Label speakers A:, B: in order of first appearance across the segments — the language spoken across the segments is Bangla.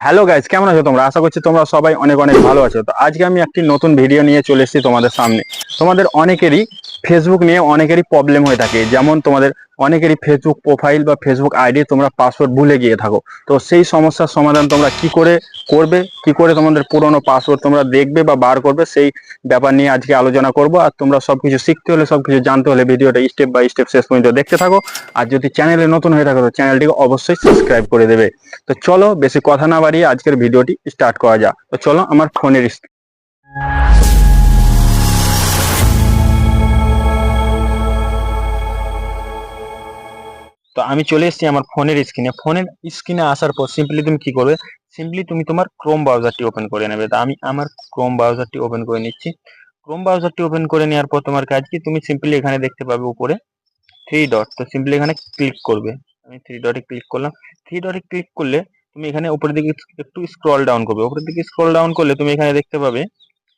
A: হ্যালো গাইস, কেমন আছো তোমরা? আশা করছি তোমরা সবাই অনেক অনেক ভালো আছো। তো আজকে আমি একটি নতুন ভিডিও নিয়ে চলে এসেছি তোমাদের সামনে। তোমাদের অনেকেরই ফেসবুক নিয়ে অনেকেরই প্রবলেম হয়ে থাকে, যেমন তোমাদের অনেকেরই ফেসবুক প্রোফাইল বা ফেসবুক আইডি তোমরা পাসওয়ার্ড ভুলে গিয়ে থাকো। তো সেই সমস্যার সমাধান তোমরা কি করে করবে, কি করে তোমাদের পুরনো পাসওয়ার্ড তোমরা দেখবে বা বার করবে, সেই ব্যাপার নিয়ে আজকে আলোচনা করব। আর তোমরা সবকিছু শিখতে হলে, সবকিছু জানতে হলে ভিডিওটা স্টেপ বাই স্টেপ শেষ পর্যন্ত দেখতে থাকো। আর যদি চ্যানেলে নতুন হয়ে থাকো তো চ্যানেলটিকে অবশ্যই সাবস্ক্রাইব করে দেবে। তো চলো বেশি কথা না বাড়িয়ে আজকের ভিডিওটি স্টার্ট করা যাক। তো চলো আমার ফোনের তো আমি চলে এসেছি আমার ফোনের স্ক্রিনে আসার পর সিম্পলি তুমি কি করবে, সিম্পলি তুমি তোমার ক্রোম ব্রাউজারটি ওপেন করে নেবে। তো আমি আমার ক্রোম ব্রাউজারটি ওপেন করে নিচ্ছি। ক্রোম ব্রাউজারটি ওপেন করে নেওয়ার পর তোমার কাজ কি, তুমি সিম্পলি এখানে দেখতে পাবে উপরে থ্রি ডট। তো সিম্পলি এখানে ক্লিক করবে। আমি থ্রি ডটে ক্লিক করলাম। থ্রি ডটে ক্লিক করলে তুমি এখানে উপরের দিকে একটু স্ক্রল ডাউন করবে। উপরের দিকে স্ক্রল ডাউন করলে তুমি এখানে দেখতে পাবে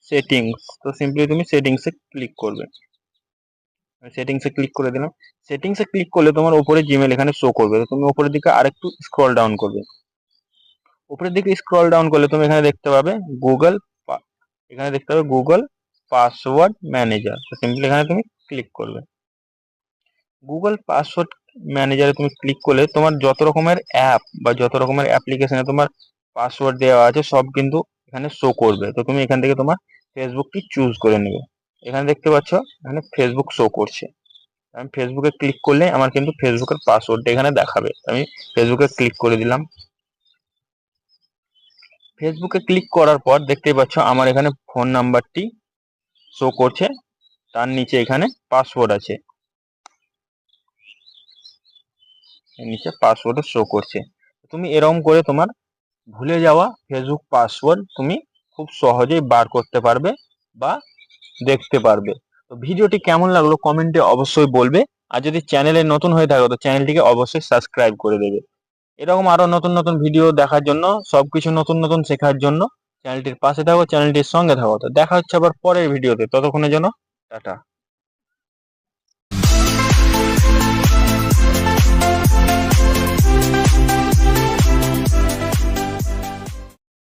A: সেটিংস। তো সিম্পলি তুমি সেটিংসে ক্লিক করবে। সেটিংসে ক্লিক করে দিলাম। সেটিংসে ক্লিক করলে তোমার উপরে জিমেল এখানে শো করবে। তো তুমি উপরের দিকে আরেকটু স্ক্রল ডাউন করবে। উপরের দিকে স্ক্রল ডাউন করলে তুমি এখানে দেখতে পাবে গুগল, এখানে দেখতে পাবে গুগল পাসওয়ার্ড ম্যানেজার। তো সিম্পলি এখানে তুমি ক্লিক করবে। গুগল পাসওয়ার্ড ম্যানেজারে তুমি ক্লিক করলে তোমার যত রকমের অ্যাপ বা যত রকমের অ্যাপ্লিকেশনে তোমার পাসওয়ার্ড দেওয়া আছে সব কিন্তু এখানে শো করবে। তো তুমি এখান থেকে তোমার ফেসবুকটি চুজ করে নেবে। এখানে দেখতে পাচ্ছ এখানে ফেসবুক শো করছে। আমি ফেসবুকে ক্লিক করলে আমার কিন্তু ফেসবুকের পাসওয়ার্ডটা এখানে দেখাবে। আমি ফেসবুকে ক্লিক করে দিলাম। ফেসবুকে ক্লিক করার পর দেখতেই পাচ্ছ আমার এখানে ফোন নাম্বারটি শো করছে, তার নিচে এখানে পাসওয়ার্ড আছে, এর নিচে পাসওয়ার্ড শো করছে। তুমি এরকম করে তোমার ভুলে যাওয়া ফেসবুক পাসওয়ার্ড তুমি খুব সহজেই বার করতে পারবে বা দেখতে পারবে। তো ভিডিওটি কেমন লাগলো কমেন্টে অবশ্যই বলবে। আর যদি চ্যানেলে নতুন হয়ে থাকো তো চ্যানেলটিকে অবশ্যই সাবস্ক্রাইব করে দেবে। এরকম আরো নতুন নতুন ভিডিও দেখার জন্য, সবকিছু নতুন নতুন শেখার জন্য চ্যানেলটির পাশে থাকো, চ্যানেলটির সঙ্গে থাকো। তো দেখা হচ্ছে আবার পরের ভিডিওতে, ততক্ষণের জন্য টাটা।